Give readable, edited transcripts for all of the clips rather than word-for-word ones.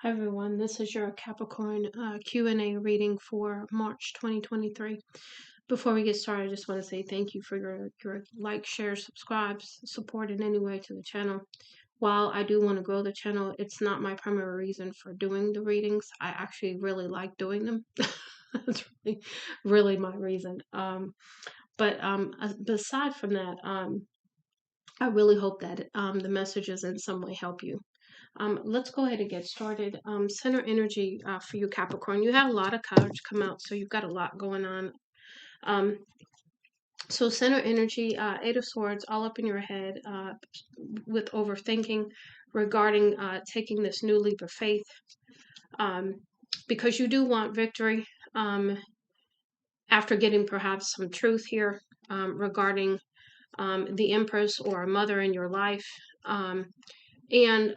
Hi everyone, this is your Capricorn Q&A reading for March 2023. Before we get started, I just want to say thank you for your like, share, subscribes, support in any way to the channel. While I do want to grow the channel, it's not my primary reason for doing the readings. I actually really like doing them. That's really my reason. Aside from that, I really hope that the messages in some way help you. Let's go ahead and get started. Center energy for you, Capricorn. You have a lot of cards come out, so you've got a lot going on. So center energy, Eight of Swords, all up in your head with overthinking regarding taking this new leap of faith. Because you do want victory after getting perhaps some truth here regarding the Empress or a mother in your life. And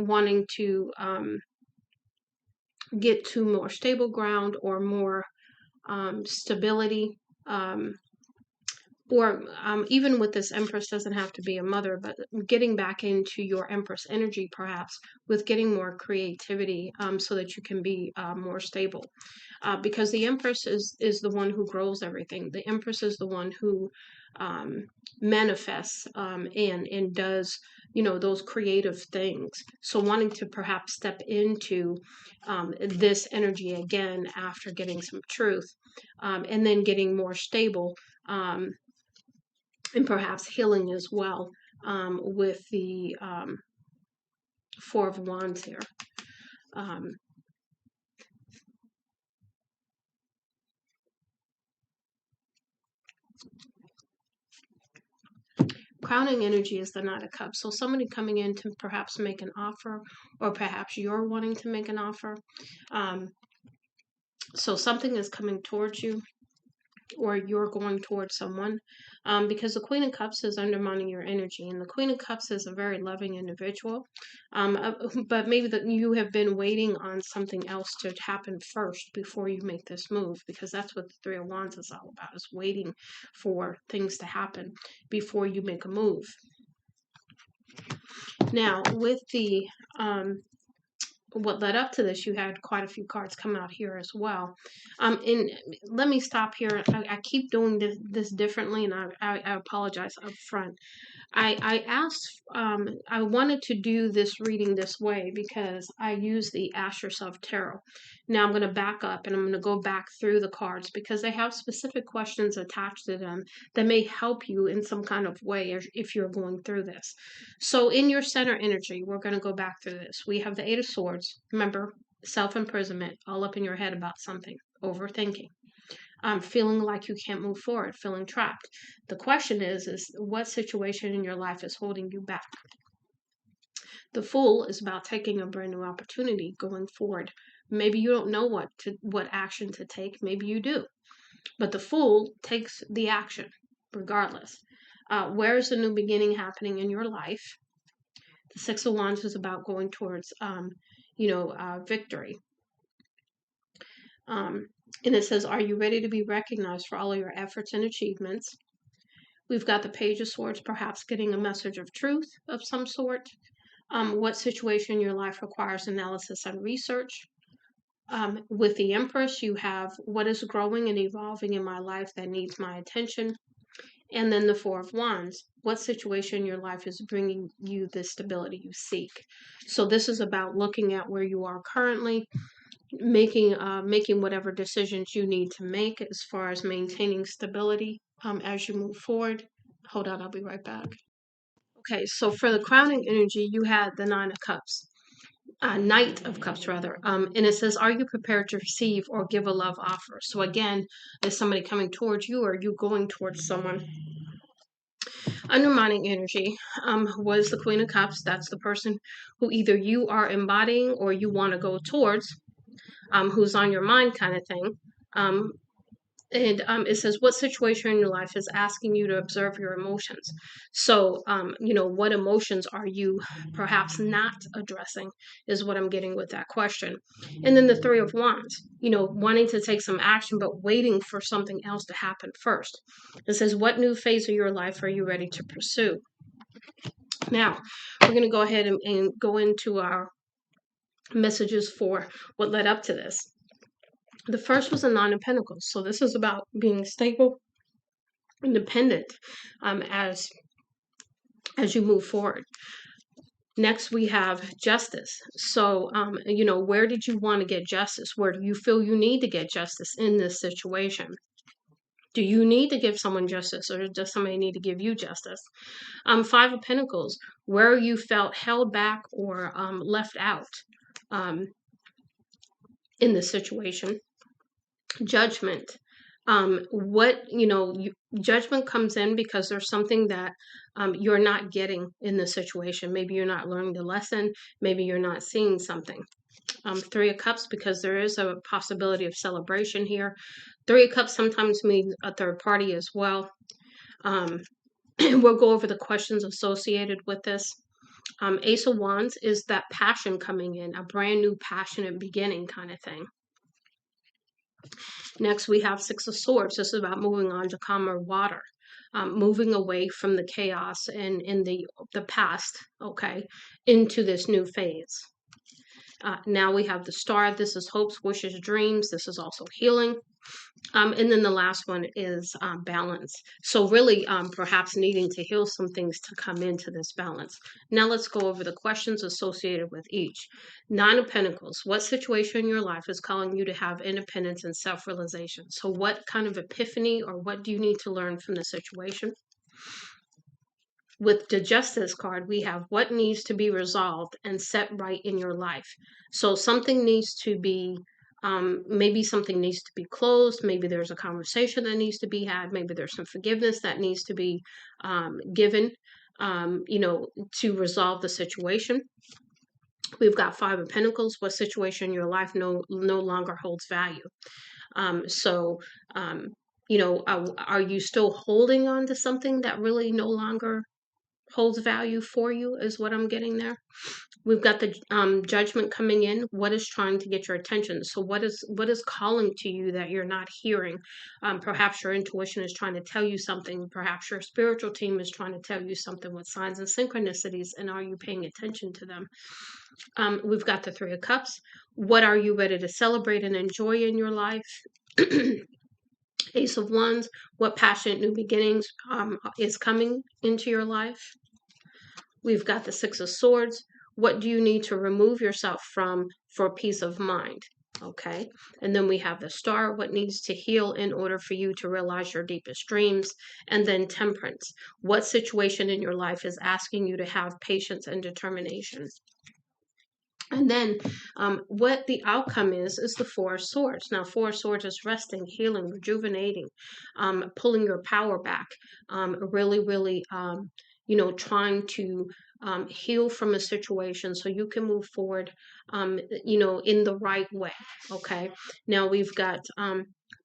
wanting to get to more stable ground or more stability, or even with this Empress doesn't have to be a mother, but getting back into your Empress energy perhaps with getting more creativity so that you can be more stable. Because the Empress is the one who grows everything. The Empress is the one who manifests and does, those creative things. So wanting to perhaps step into this energy again after getting some truth, and then getting more stable, and perhaps healing as well, with the Four of Wands here. Crowning energy is the Knight of Cups. So somebody coming in to perhaps make an offer, or perhaps you're wanting to make an offer. So something is coming towards you, or you're going towards someone, because the Queen of Cups is undermining your energy, and the Queen of Cups is a very loving individual, but maybe that you have been waiting on something else to happen first before you make this move, because that's what the Three of Wands is all about, is waiting for things to happen before you make a move. Now, with the what led up to this, you had quite a few cards come out here as well. And let me stop here. I keep doing this differently, and I apologize up front. I asked, I wanted to do this reading this way because I use the Ask Yourself Tarot. Now I'm going to back up and I'm going to go back through the cards because they have specific questions attached to them that may help you in some kind of way if you're going through this. So in your center energy, we're going to go back through this. We have the Eight of Swords. Remember, self-imprisonment, all up in your head about something, overthinking. Feeling like you can't move forward, feeling trapped. The question is what situation in your life is holding you back? The Fool is about taking a brand new opportunity going forward. Maybe you don't know what action to take. Maybe you do. But the Fool takes the action regardless. Where is the new beginning happening in your life? The Six of Wands is about going towards, victory. And it says, are you ready to be recognized for all of your efforts and achievements? We've got the Page of Swords, perhaps getting a message of truth of some sort. What situation in your life requires analysis and research? With the Empress, you have what is growing and evolving in my life that needs my attention. And then the Four of Wands, what situation in your life is bringing you the stability you seek? So this is about looking at where you are currently, making whatever decisions you need to make as far as maintaining stability as you move forward. Hold on, I'll be right back. Okay, so for the crowning energy, you had the Nine of Cups. Knight of Cups, rather. And it says, are you prepared to receive or give a love offer? So again, is somebody coming towards you, or are you going towards someone? Undermining energy was the Queen of Cups. That's the person who either you are embodying or you want to go towards, who's on your mind kind of thing. And it says, what situation in your life is asking you to observe your emotions? So, what emotions are you perhaps not addressing is what I'm getting with that question. And then the Three of Wands, wanting to take some action, but waiting for something else to happen first. It says, what new phase of your life are you ready to pursue? Now, we're going to go ahead and go into our messages for what led up to this. The first was a Nine of Pentacles. So this is about being stable, independent, as you move forward. Next, we have justice. So, where did you want to get justice? Where do you feel you need to get justice in this situation? Do you need to give someone justice, or does somebody need to give you justice? Five of Pentacles, where you felt held back or left out in this situation. Judgment. Judgment comes in because there's something that you're not getting in the situation. Maybe you're not learning the lesson. Maybe you're not seeing something. Three of Cups, because there is a possibility of celebration here. Three of Cups sometimes means a third party as well. We'll go over the questions associated with this. Ace of Wands is that passion coming in, a brand new passionate beginning kind of thing. Next, we have Six of Swords. This is about moving on to calmer water, moving away from the chaos and in the past, okay, into this new phase. Now we have the Star. This is hopes, wishes, dreams. This is also healing. And then the last one is balance. So really, perhaps needing to heal some things to come into this balance. Now let's go over the questions associated with each. Nine of Pentacles. What situation in your life is calling you to have independence and self-realization? So what kind of epiphany or what do you need to learn from the situation? With the Justice card, we have what needs to be resolved and set right in your life. So something needs to be maybe something needs to be closed. Maybe there's a conversation that needs to be had. Maybe there's some forgiveness that needs to be given, to resolve the situation. We've got Five of Pentacles. What situation in your life no longer holds value? Are you still holding on to something that really no longer holds value for you, is what I'm getting there. We've got the Judgment coming in. What is trying to get your attention? So what is calling to you that you're not hearing? Perhaps your intuition is trying to tell you something. Perhaps your spiritual team is trying to tell you something with signs and synchronicities, and are you paying attention to them? We've got the Three of Cups. What are you ready to celebrate and enjoy in your life? Ace of Wands. What passionate new beginnings is coming into your life? We've got the Six of Swords. What do you need to remove yourself from for peace of mind? Okay. And then we have the Star. What needs to heal in order for you to realize your deepest dreams? And then Temperance. What situation in your life is asking you to have patience and determination? And then what the outcome is the Four of Swords. Now, Four of Swords is resting, healing, rejuvenating, pulling your power back, really, trying to heal from a situation so you can move forward, in the right way. Okay. Now we've got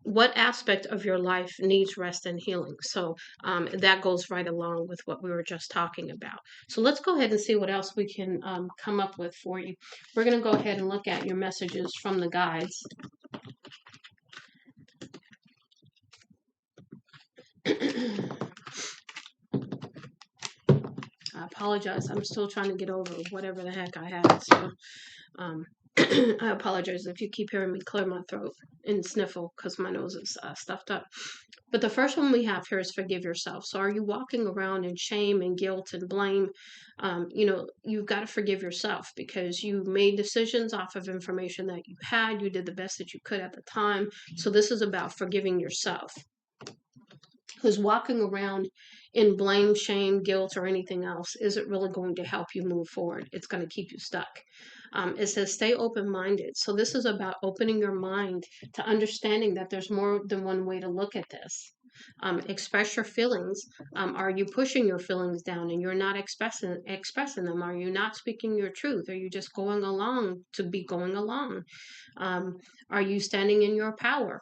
what aspect of your life needs rest and healing? So that goes right along with what we were just talking about. So let's go ahead and see what else we can come up with for you. We're going to go ahead and look at your messages from the guides. I apologize. I'm still trying to get over whatever the heck I had. So I apologize if you keep hearing me clear my throat and sniffle because my nose is stuffed up. But the first one we have here is forgive yourself. So are you walking around in shame and guilt and blame? You've got to forgive yourself because you made decisions off of information that you had. You did the best that you could at the time. So this is about forgiving yourself. Because walking around in blame, shame, guilt, or anything else isn't really going to help you move forward. It's going to keep you stuck. It says stay open-minded. So this is about opening your mind to understanding that there's more than one way to look at this. Express your feelings. Are you pushing your feelings down and you're not expressing them? Are you not speaking your truth? Are you just going along to be going along? Are you standing in your power?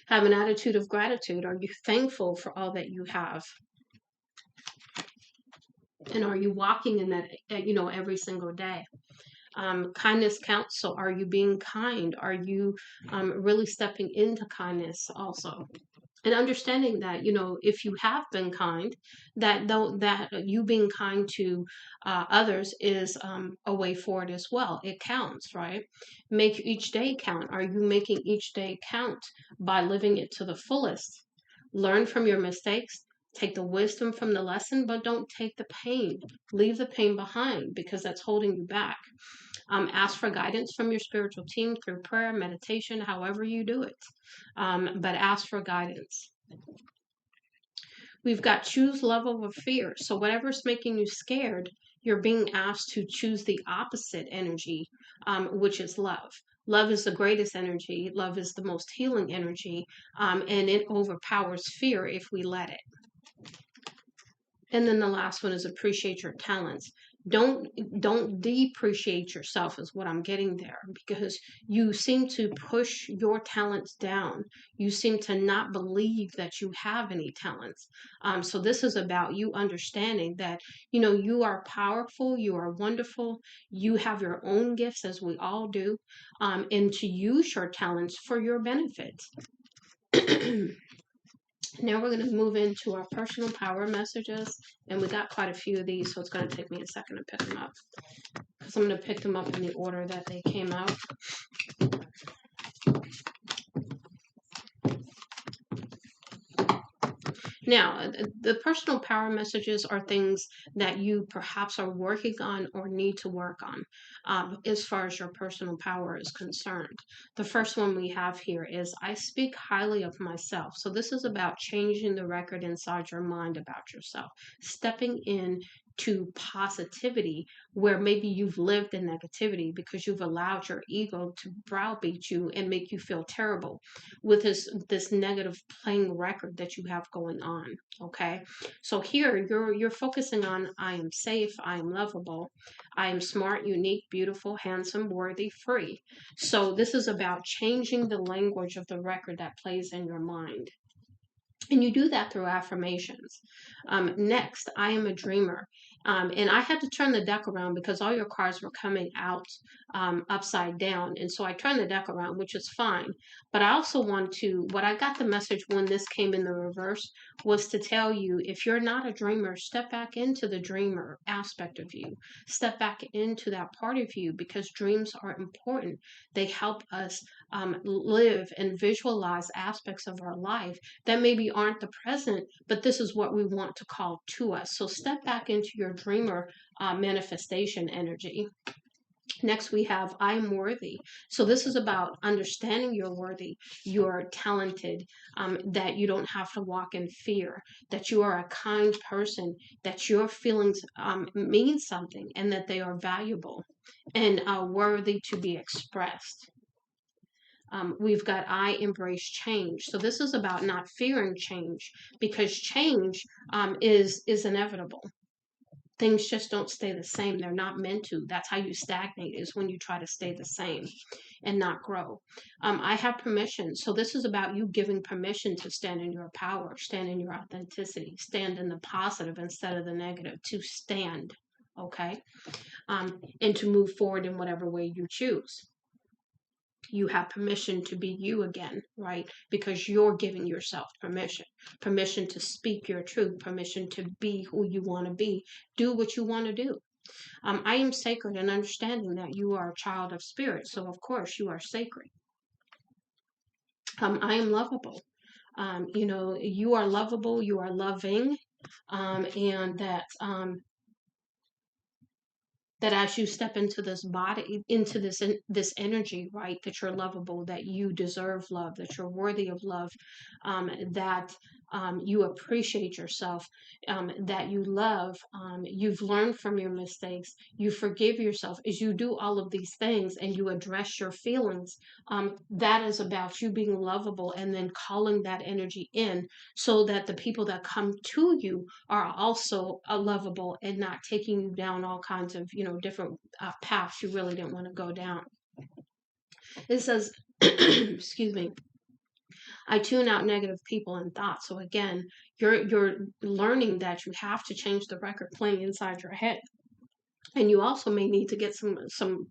Have an attitude of gratitude. Are you thankful for all that you have? And are you walking in that, every single day? Kindness counts. So are you being kind? Are you really stepping into kindness also? And understanding that, if you have been kind, that though that you being kind to others is a way forward as well. It counts, right? Make each day count. Are you making each day count by living it to the fullest? Learn from your mistakes. Take the wisdom from the lesson, but don't take the pain. Leave the pain behind because that's holding you back. Ask for guidance from your spiritual team through prayer, meditation, however you do it. But ask for guidance. We've got choose love over fear. So whatever's making you scared, you're being asked to choose the opposite energy, which is love. Love is the greatest energy. Love is the most healing energy, and it overpowers fear if we let it. And then the last one is appreciate your talents. Don't depreciate yourself is what I'm getting there, because you seem to push your talents down. You seem to not believe that you have any talents. So this is about you understanding that you are powerful, you are wonderful, you have your own gifts as we all do, and to use your talents for your benefit. Now we're going to move into our personal power messages, and we got quite a few of these, so it's going to take me a second to pick them up. So I'm going to pick them up in the order that they came out. Now, the personal power messages are things that you perhaps are working on or need to work on as far as your personal power is concerned. The first one we have here is I speak highly of myself. So this is about changing the record inside your mind about yourself, stepping in to positivity where maybe you've lived in negativity because you've allowed your ego to browbeat you and make you feel terrible with this negative playing record that you have going on. Okay, so here you're focusing on I am safe, I am lovable, I am smart, unique, beautiful, handsome, worthy, free. So this is about changing the language of the record that plays in your mind. And you do that through affirmations. Next, I am a dreamer. And I had to turn the deck around because all your cards were coming out upside down. And so I turned the deck around, which is fine. But I also want to, what I got the message when this came in the reverse was to tell you, if you're not a dreamer, step back into the dreamer aspect of you. Step back into that part of you because dreams are important. They help us live and visualize aspects of our life that maybe aren't the present, but this is what we want to call to us. So step back into your dreamer manifestation energy. Next, we have I'm worthy. So this is about understanding you're worthy, you're talented, that you don't have to walk in fear, that you are a kind person, that your feelings mean something, and that they are valuable and worthy to be expressed. We've got I embrace change. So this is about not fearing change because change is inevitable. Things just don't stay the same. They're not meant to. That's how you stagnate, is when you try to stay the same and not grow. I have permission. So this is about you giving permission to stand in your power, stand in your authenticity, stand in the positive instead of the negative, to stand, okay? And to move forward in whatever way you choose. You have permission to be you again, right? Because you're giving yourself permission to speak your truth, permission to be who you want to be, do what you want to do. I am sacred, and understanding that you are a child of spirit, so of course you are sacred. I am lovable. You are lovable, you are loving, and that as you step into this body, into this energy, right, that you're lovable, that you deserve love, that you're worthy of love, that you appreciate yourself, that you love, you've learned from your mistakes, you forgive yourself. As you do all of these things and you address your feelings, that is about you being lovable and then calling that energy in so that the people that come to you are also lovable and not taking you down all kinds of different paths you really didn't want to go down. It says excuse me, I tune out negative people and thoughts. So again, you're learning that you have to change the record playing inside your head, and you also may need to get some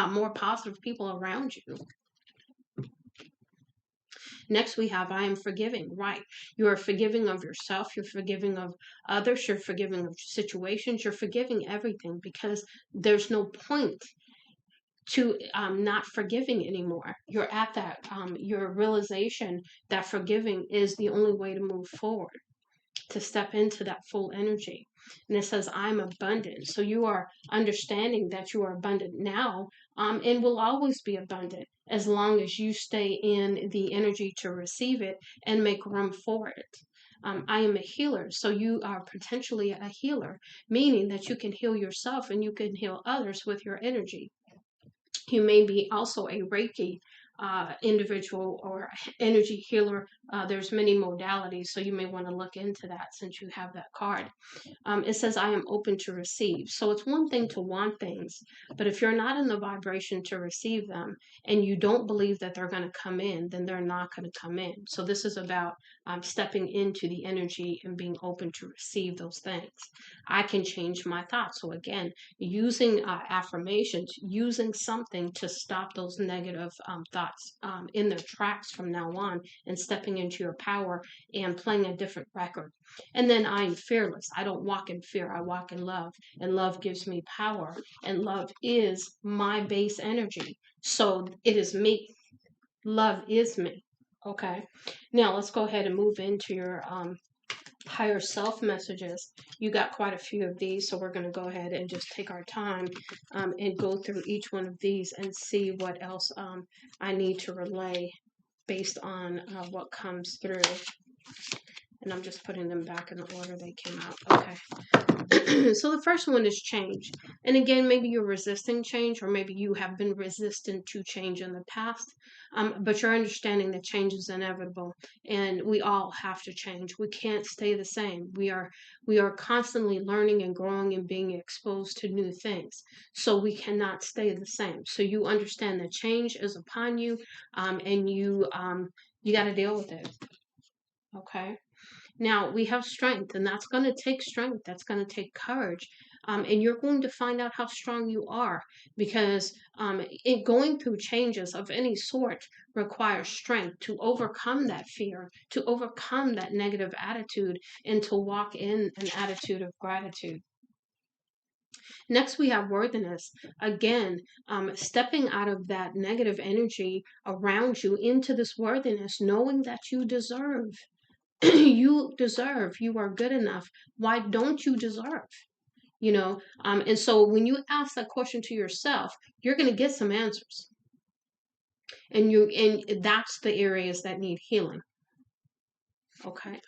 more positive people around you. Next, we have I am forgiving. Right. You are forgiving of yourself. You're forgiving of others. You're forgiving of situations. You're forgiving everything because there's no point to not forgiving anymore. You're at that, your realization that forgiving is the only way to move forward, to step into that full energy. And it says, I'm abundant. So you are understanding that you are abundant now, and will always be abundant as long as you stay in the energy to receive it and make room for it. I am a healer. So you are potentially a healer, meaning that you can heal yourself and you can heal others with your energy. You may be also a Reiki individual or energy healer. There's many modalities, so you may want to look into that since you have that card. It says, I am open to receive. So it's one thing to want things, but if you're not in the vibration to receive them and you don't believe that they're going to come in, then they're not going to come in. So this is about stepping into the energy and being open to receive those things. I can change my thoughts. So again, using affirmations, using something to stop those negative thoughts in their tracks from now on, and stepping into your power and playing a different record. And then I am fearless. I don't walk in fear. I walk in love. And love gives me power. And love is my base energy. So it is me. Love is me. Okay. Now let's go ahead and move into your higher self messages. You got quite a few of these, so we're going to go ahead and just take our time and go through each one of these and see what else I need to relay based on what comes through. And I'm just putting them back in the order they came out. Okay. So the first one is change. And again, maybe you're resisting change, or maybe you have been resistant to change in the past. But you're understanding that change is inevitable, and we all have to change. We can't stay the same. We are constantly learning and growing and being exposed to new things. So we cannot stay the same. So you understand that change is upon you, and you got to deal with it. Okay. Now we have strength, and that's going to take strength. That's going to take courage. And you're going to find out how strong you are, because going through changes of any sort requires strength to overcome that fear, to overcome that negative attitude, and to walk in an attitude of gratitude. Next, we have worthiness. Again, stepping out of that negative energy around you into this worthiness, knowing that you deserve. You deserve. You are good enough. Why don't you deserve? And so when you ask that question to yourself, you're going to get some answers, and that's the areas that need healing. Okay.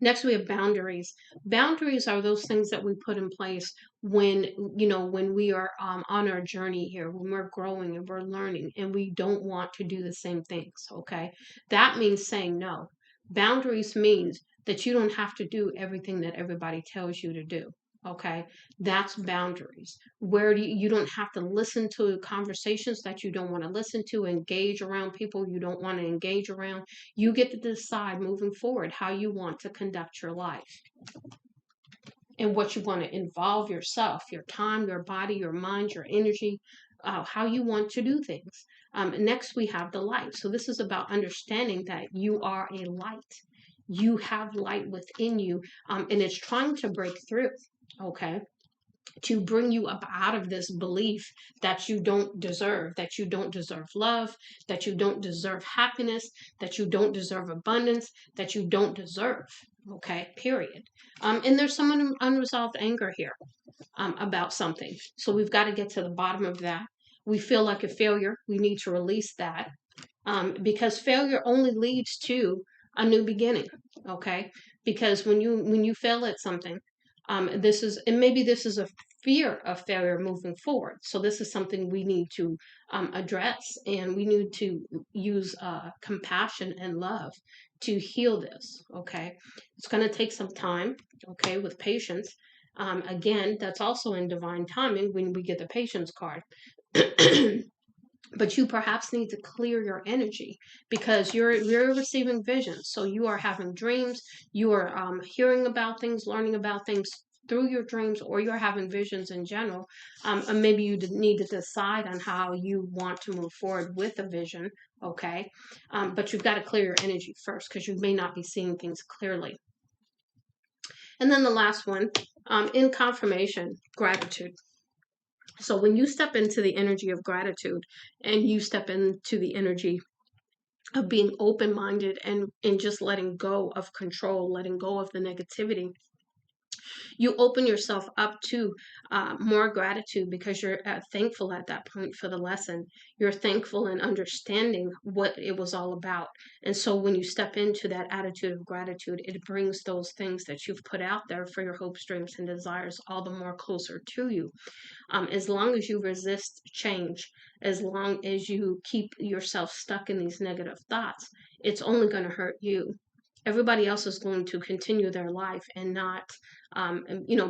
Next, we have boundaries. Boundaries are those things that we put in place when we are on our journey here, when we're growing and we're learning, and we don't want to do the same things. Okay, that means saying no. Boundaries means that you don't have to do everything that everybody tells you to do. Okay, that's boundaries. Where you don't have to listen to conversations that you don't want to listen to, engage around people you don't want to engage around. You get to decide moving forward how you want to conduct your life and what you want to involve yourself, your time, your body, your mind, your energy, how you want to do things. Next, we have the light. So this is about understanding that you are a light. You have light within you, and it's trying to break through. Okay, to bring you up out of this belief that you don't deserve love, that you don't deserve happiness, that you don't deserve abundance, that you don't deserve. Okay, period. And there's some unresolved anger here about something. So we've got to get to the bottom of that. We feel like a failure. We need to release that, because failure only leads to a new beginning. Okay, because when you fail at something, maybe this is a fear of failure moving forward. So this is something we need to address, and we need to use compassion and love to heal this. Okay, it's going to take some time. Okay, with patience. Again, that's also in divine timing when we get the patience card. But you perhaps need to clear your energy, because you're receiving visions. So you are having dreams. You are hearing about things, learning about things through your dreams, or you're having visions in general, and maybe you need to decide on how you want to move forward with a vision, okay? But you've got to clear your energy first, because you may not be seeing things clearly. And then the last one, in confirmation, gratitude. So when you step into the energy of gratitude, and you step into the energy of being open-minded, and just letting go of control, letting go of the negativity, you open yourself up to more gratitude, because you're thankful at that point for the lesson. You're thankful and understanding what it was all about. And so when you step into that attitude of gratitude, it brings those things that you've put out there for your hopes, dreams, and desires all the more closer to you. As long as you resist change, as long as you keep yourself stuck in these negative thoughts, it's only going to hurt you. Everybody else is going to continue their life and not,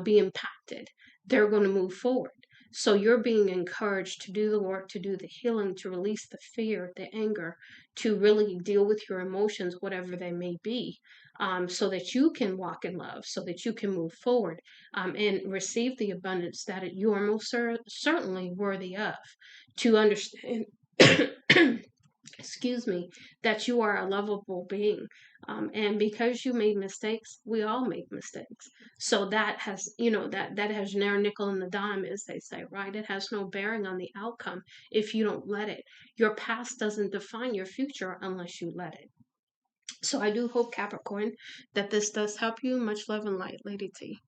be impacted. They're going to move forward. So you're being encouraged to do the work, to do the healing, to release the fear, the anger, to really deal with your emotions, whatever they may be, so that you can walk in love, so that you can move forward, and receive the abundance that you are most certainly worthy of. To understand, excuse me, that you are a lovable being. And because you made mistakes, we all make mistakes. So that has, that has ne'er nickel in the dime, as they say, right? It has no bearing on the outcome if you don't let it. Your past doesn't define your future unless you let it. So I do hope, Capricorn, that this does help you. Much love and light, Lady T.